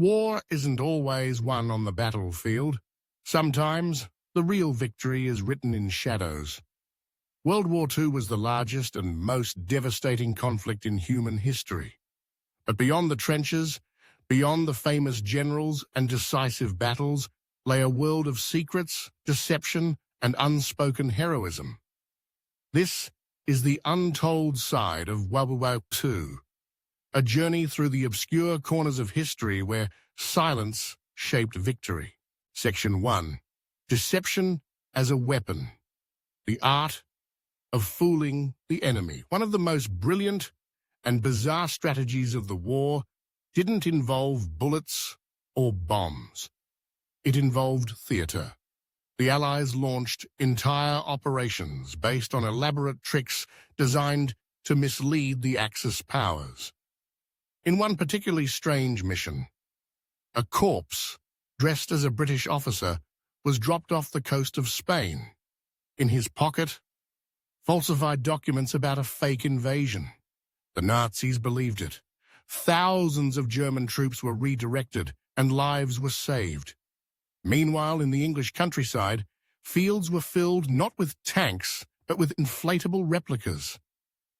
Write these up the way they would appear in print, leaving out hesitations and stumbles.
War isn't always won on the battlefield. Sometimes the real victory is written in shadows. World War II was the largest and most devastating conflict in human history. But beyond the trenches, beyond the famous generals and decisive battles, lay a world of secrets, deception, and unspoken heroism. This is the untold side of World War II, a journey through the obscure corners of history where silence shaped victory. Section 1. Deception as a weapon. The art of fooling the enemy. One of the most brilliant and bizarre strategies of the war didn't involve bullets or bombs. It involved theater. The Allies launched entire operations based on elaborate tricks designed to mislead the Axis powers. In one particularly strange mission, a corpse dressed as a British officer was dropped off the coast of Spain. In his pocket, falsified documents about a fake invasion. The Nazis believed it. Thousands of German troops were redirected and lives were saved. Meanwhile, in the English countryside, fields were filled not with tanks, but with inflatable replicas.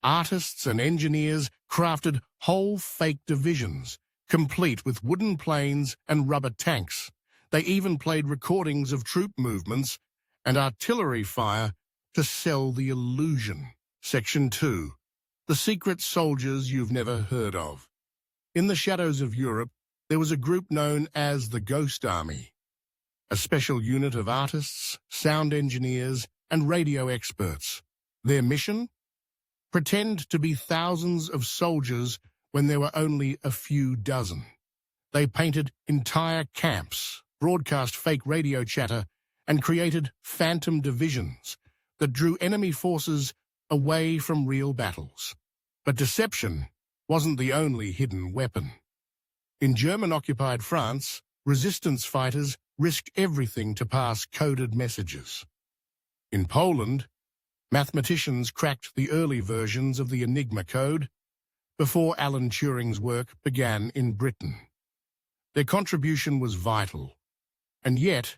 Artists and engineers crafted whole fake divisions, complete with wooden planes and rubber tanks. They even played recordings of troop movements and artillery fire to sell the illusion. Section 2. The secret soldiers you've never heard of. In the shadows of Europe, there was a group known as the Ghost Army, a special unit of artists, sound engineers, and radio experts. Their mission? Pretend to be thousands of soldiers when there were only a few dozen. They painted entire camps, broadcast fake radio chatter, and created phantom divisions that drew enemy forces away from real battles. But deception wasn't the only hidden weapon. In German-occupied France, resistance fighters risked everything to pass coded messages. In Poland, mathematicians cracked the early versions of the Enigma code before Alan Turing's work began in Britain. Their contribution was vital, and yet,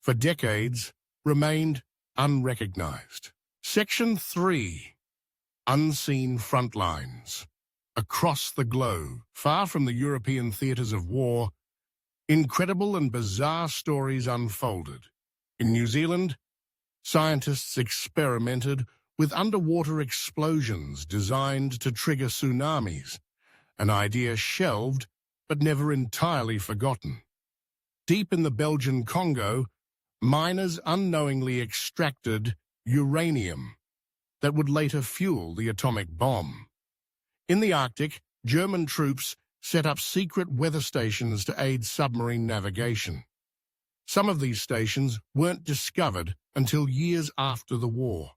for decades, remained unrecognized. Section 3. Unseen frontlines. Across the globe, far from the European theaters of war, incredible and bizarre stories unfolded. In New Zealand, scientists experimented with underwater explosions designed to trigger tsunamis, an idea shelved but never entirely forgotten. Deep in the Belgian Congo, miners unknowingly extracted uranium that would later fuel the atomic bomb. In the Arctic, German troops set up secret weather stations to aid submarine navigation. Some of these stations weren't discovered until years after the war.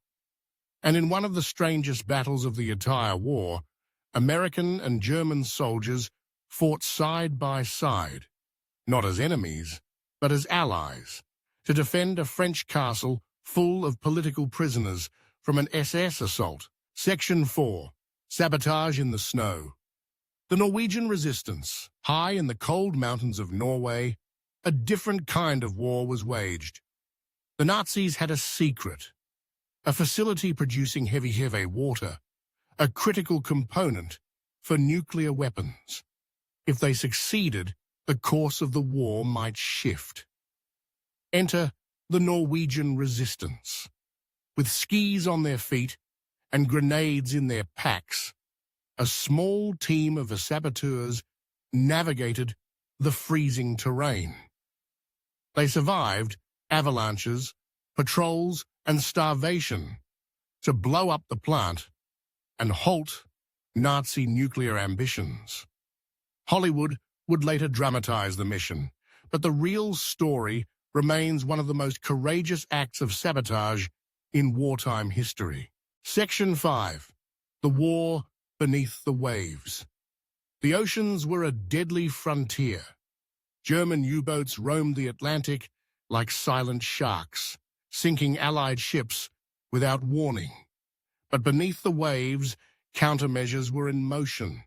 And in one of the strangest battles of the entire war, American and German soldiers fought side by side, not as enemies, but as allies, to defend a French castle full of political prisoners from an SS assault. Section 4. Sabotage in the snow. The Norwegian resistance. High in the cold mountains of Norway, a different kind of war was waged. The Nazis had a secret, a facility producing heavy water, a critical component for nuclear weapons. If they succeeded, the course of the war might shift. Enter the Norwegian resistance. With skis on their feet and grenades in their packs, a small team of saboteurs navigated the freezing terrain. They survived avalanches, patrols, and starvation to blow up the plant and halt Nazi nuclear ambitions. Hollywood would later dramatize the mission, but the real story remains one of the most courageous acts of sabotage in wartime history. Section 5. The War Beneath the Waves. The oceans were a deadly frontier. German U-boats roamed the Atlantic like silent sharks, sinking Allied ships without warning. But beneath the waves, countermeasures were in motion.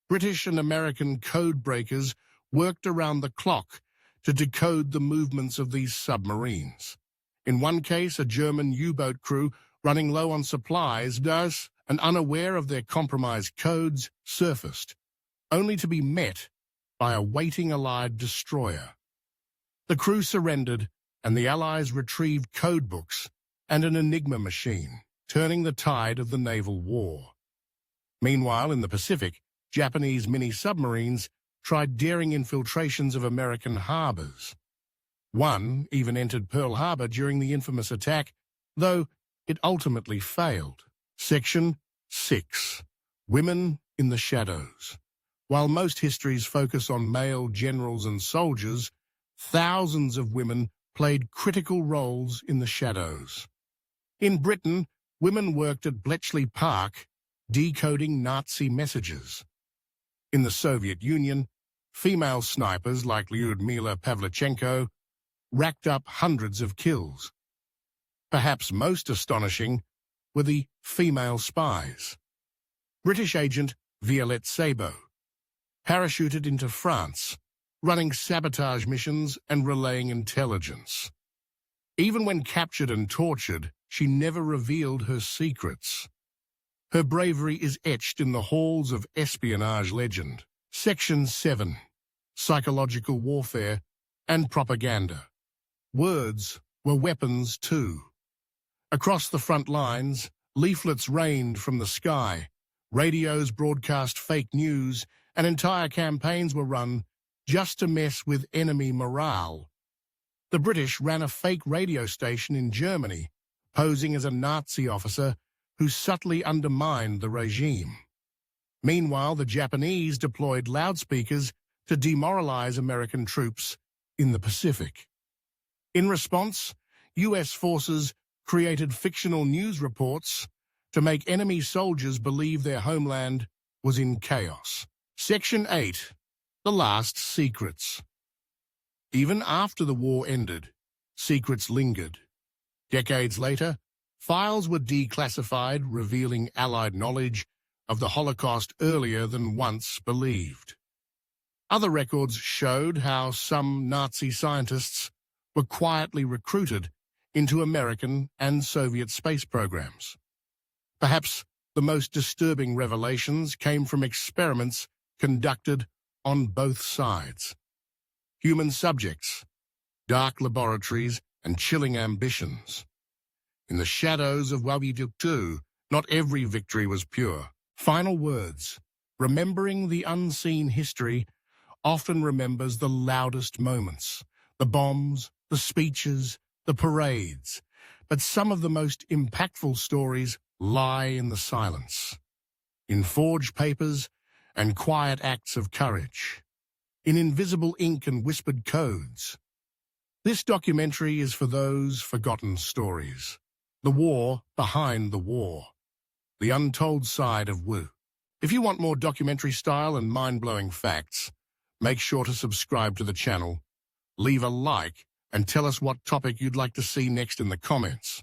British and American code breakers worked around the clock to decode the movements of these submarines. In one case, a German U-boat crew running low on supplies and unaware of their compromised codes surfaced, only to be met by a waiting Allied destroyer. The crew surrendered, and the Allies retrieved codebooks and an Enigma machine, turning the tide of the naval war. Meanwhile, in the Pacific, Japanese mini-submarines tried daring infiltrations of American harbors. One even entered Pearl Harbor during the infamous attack, though it ultimately failed. Section 6. Women in the Shadows. While most histories focus on male generals and soldiers, thousands of women played critical roles in the shadows. In Britain, women worked at Bletchley Park, decoding Nazi messages. In the Soviet Union, female snipers like Lyudmila Pavlichenko racked up hundreds of kills. Perhaps most astonishing were the female spies. British agent Violette Sabo parachuted into France, running sabotage missions and relaying intelligence. Even when captured and tortured, she never revealed her secrets. Her bravery is etched in the halls of espionage legend. Section 7. Psychological warfare and propaganda. Words were weapons too. Across the front lines, leaflets rained from the sky, radios broadcast fake news, and entire campaigns were run just to mess with enemy morale. The British ran a fake radio station in Germany, posing as a Nazi officer who subtly undermined the regime. Meanwhile, the Japanese deployed loudspeakers to demoralize American troops in the Pacific. In response, U.S. forces created fictional news reports to make enemy soldiers believe their homeland was in chaos. Section 8. The Last Secrets. Even after the war ended, secrets lingered. Decades later, files were declassified, revealing Allied knowledge of the Holocaust earlier than once believed. Other records showed how some Nazi scientists were quietly recruited into American and Soviet space programs. Perhaps the most disturbing revelations came from experiments conducted on both sides. Human subjects, dark laboratories, and chilling ambitions. In the shadows of Wartime, not every victory was pure. Final words. Remembering the unseen history often remembers the loudest moments, the bombs, the speeches, the parades. But some of the most impactful stories lie in the silence, in forged papers and quiet acts of courage, in invisible ink and whispered codes. This documentary is for those forgotten stories, the war behind the war, the untold side of Wu. If you want more documentary style and mind-blowing facts, make sure to subscribe to the channel, leave a like, and tell us what topic you'd like to see next in the comments.